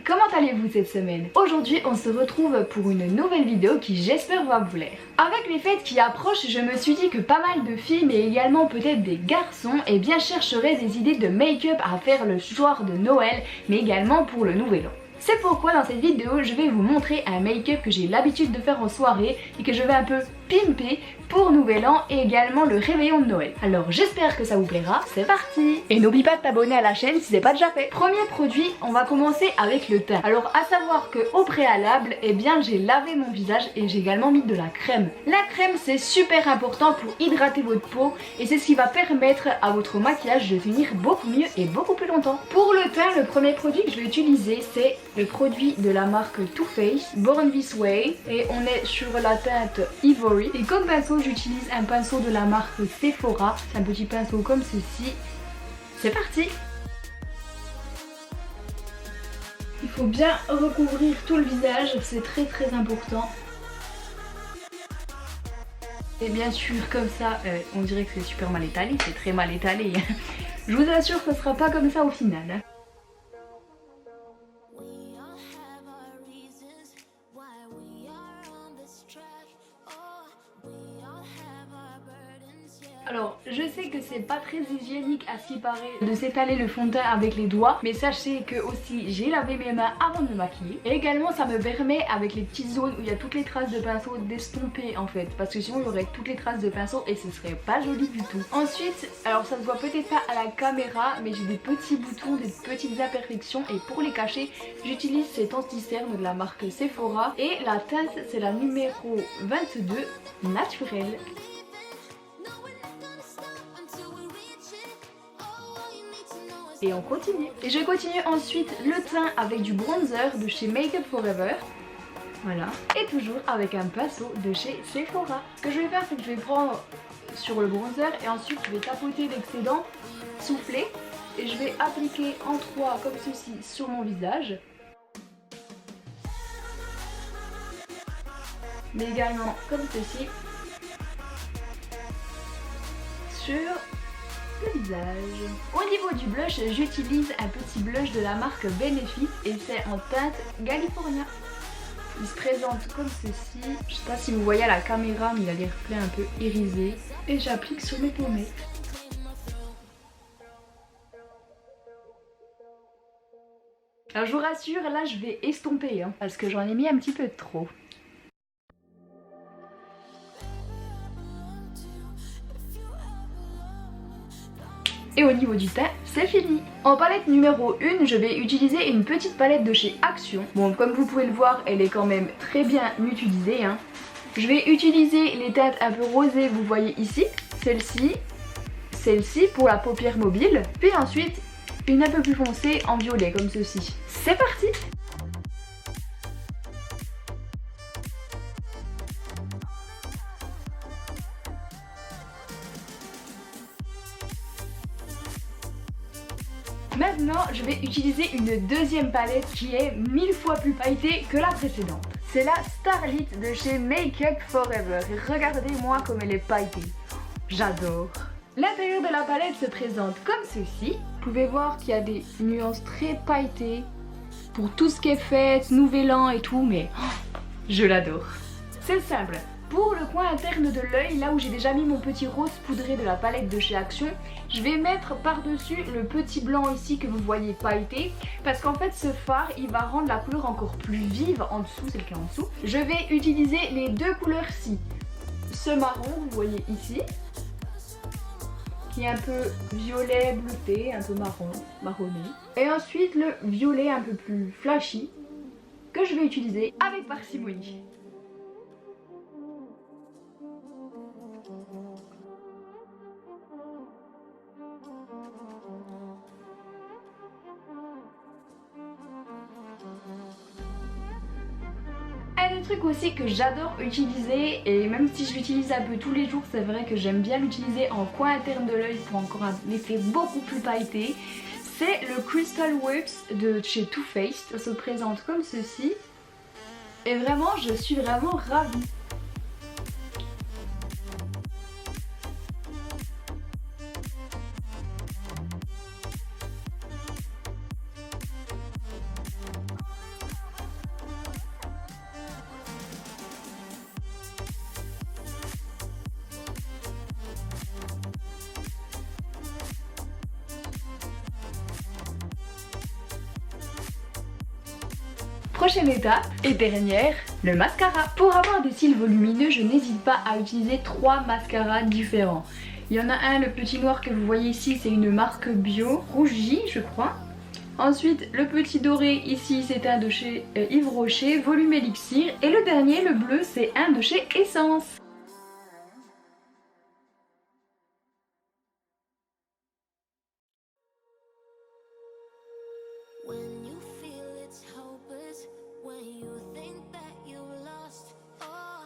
comment allez-vous cette semaine? Aujourd'hui on se retrouve pour une nouvelle vidéo qui j'espère va vous plaire. Avec les fêtes qui approchent, je me suis dit que pas mal de filles mais également peut-être des garçons chercheraient des idées de make-up à faire le soir de Noël mais également pour le nouvel an. C'est pourquoi dans cette vidéo je vais vous montrer un make-up que j'ai l'habitude de faire en soirée et que je vais un peu pimper pour Nouvel An et également le réveillon de Noël. Alors j'espère que ça vous plaira, c'est parti! Et n'oublie pas de t'abonner à la chaîne si c'est pas déjà fait. Premier produit, on va commencer avec le teint. Alors à savoir que au préalable, eh bien j'ai lavé mon visage et j'ai également mis de la crème. La crème c'est super important pour hydrater votre peau et c'est ce qui va permettre à votre maquillage de tenir beaucoup mieux et beaucoup plus longtemps. Pour le teint, le premier produit que je vais utiliser c'est le produit de la marque Too Faced, Born This Way, et on est sur la teinte Ivory. Et comme pinceau, j'utilise un pinceau de la marque Sephora, c'est un petit pinceau comme ceci. C'est parti! Il faut bien recouvrir tout le visage, c'est très important. Et bien sûr comme ça, on dirait que c'est super mal étalé, c'est très mal étalé. Je vous assure que ce sera pas comme ça au final. Alors, je sais que c'est pas très hygiénique à ce qui paraît de s'étaler le fond de teint avec les doigts, mais sachez que aussi j'ai lavé mes mains avant de me maquiller. Et également ça me permet avec les petites zones où il y a toutes les traces de pinceau d'estomper en fait, parce que sinon il y aurait toutes les traces de pinceau et ce serait pas joli du tout. Ensuite, alors ça se voit peut-être pas à la caméra, mais j'ai des petits boutons, des petites imperfections et pour les cacher, j'utilise cet anti-cerne de la marque Sephora et la teinte c'est la numéro 22 naturelle. Et on continue. Et je continue ensuite le teint avec du bronzer de chez Make Up Forever. Voilà. Et toujours avec un pinceau de chez Sephora. Ce que je vais faire, c'est que je vais prendre sur le bronzer et ensuite je vais tapoter l'excédent, souffler. Et je vais appliquer en 3 comme ceci sur mon visage. Mais également comme ceci sur le visage. Au niveau du blush, j'utilise un petit blush de la marque Benefit et c'est en teinte California. Il se présente comme ceci. Je sais pas si vous voyez à la caméra, mais il a les reflets un peu irisés. Et j'applique sur mes pommettes. Alors je vous rassure, là je vais estomper parce que j'en ai mis un petit peu trop. Et au niveau du teint, c'est fini. En palette numéro 1, je vais utiliser une petite palette de chez Action. Bon, comme vous pouvez le voir, elle est quand même très bien utilisée. Je vais utiliser les teintes un peu rosées, vous voyez ici. Celle-ci pour la paupière mobile. Puis ensuite, une un peu plus foncée en violet, comme ceci. C'est parti! Maintenant, je vais utiliser une deuxième palette qui est 1000 fois plus pailletée que la précédente. C'est la Starlit de chez Make Up Forever. Et regardez-moi comme elle est pailletée. J'adore. L'intérieur de la palette se présente comme ceci. Vous pouvez voir qu'il y a des nuances très pailletées pour tout ce qui est fête, nouvel an et tout, mais je l'adore. C'est simple. Pour le coin interne de l'œil, là où j'ai déjà mis mon petit rose poudré de la palette de chez Action, je vais mettre par-dessus le petit blanc ici que vous voyez pailleté, parce qu'en fait ce fard il va rendre la couleur encore plus vive en dessous, c'est le cas en dessous. Je vais utiliser les deux couleurs-ci, ce marron vous voyez ici, qui est un peu violet bleuté, un peu marronné, et ensuite le violet un peu plus flashy que je vais utiliser avec parcimonie. Un truc aussi que j'adore utiliser, et même si je l'utilise un peu tous les jours, c'est vrai que j'aime bien l'utiliser en coin interne de l'œil pour encore un effet beaucoup plus pailleté, c'est le Crystal Whips de chez Too Faced. Ça se présente comme ceci et vraiment je suis vraiment ravie. Prochaine étape et dernière, le mascara. Pour avoir des cils volumineux, je n'hésite pas à utiliser 3 mascaras différents. Il y en a un, le petit noir que vous voyez ici, c'est une marque bio, Rougi je crois. Ensuite, le petit doré ici, c'est un de chez Yves Rocher, Volume Elixir. Et le dernier, le bleu, c'est un de chez Essence.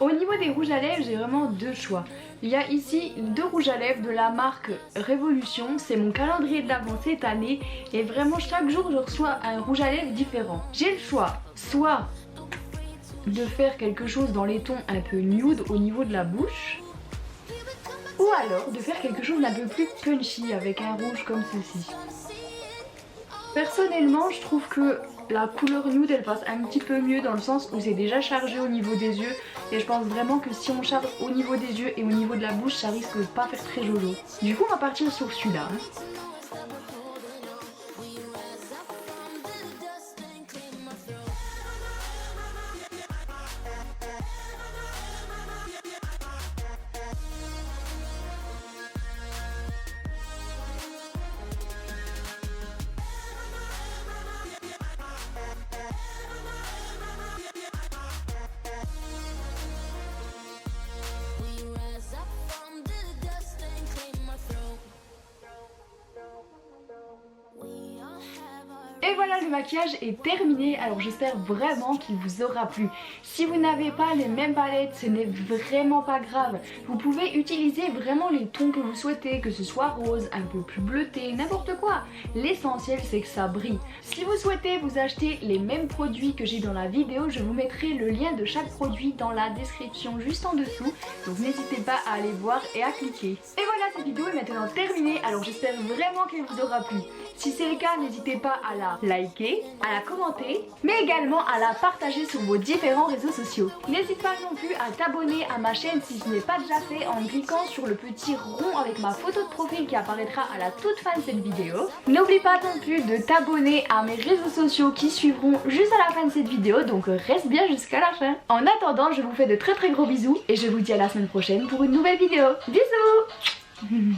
Au niveau des rouges à lèvres, j'ai vraiment 2 choix. Il y a ici 2 rouges à lèvres de la marque Révolution. C'est mon calendrier de l'Avent cette année. Et vraiment chaque jour je reçois un rouge à lèvres différent. J'ai le choix soit de faire quelque chose dans les tons un peu nude au niveau de la bouche, ou alors de faire quelque chose d'un peu plus punchy avec un rouge comme ceci. Personnellement, je trouve que la couleur nude elle passe un petit peu mieux dans le sens où c'est déjà chargé au niveau des yeux, et je pense vraiment que si on charge au niveau des yeux et au niveau de la bouche, ça risque de pas faire très jojo. Du coup on va partir sur celui-là. Et voilà, le maquillage est terminé, alors j'espère vraiment qu'il vous aura plu. Si vous n'avez pas les mêmes palettes, ce n'est vraiment pas grave. Vous pouvez utiliser vraiment les tons que vous souhaitez, que ce soit rose, un peu plus bleuté, n'importe quoi. L'essentiel c'est que ça brille. Si vous souhaitez vous acheter les mêmes produits que j'ai dans la vidéo, je vous mettrai le lien de chaque produit dans la description juste en dessous. Donc n'hésitez pas à aller voir et à cliquer. Et voilà, cette vidéo est maintenant terminée, alors j'espère vraiment qu'elle vous aura plu. Si c'est le cas, n'hésitez pas à la liker, à la commenter, mais également à la partager sur vos différents réseaux sociaux. N'hésite pas non plus à t'abonner à ma chaîne si ce n'est pas déjà fait en cliquant sur le petit rond avec ma photo de profil qui apparaîtra à la toute fin de cette vidéo. N'oublie pas non plus de t'abonner à mes réseaux sociaux qui suivront juste à la fin de cette vidéo, donc reste bien jusqu'à la fin. En attendant, je vous fais de très gros bisous et je vous dis à la semaine prochaine pour une nouvelle vidéo. Bisous.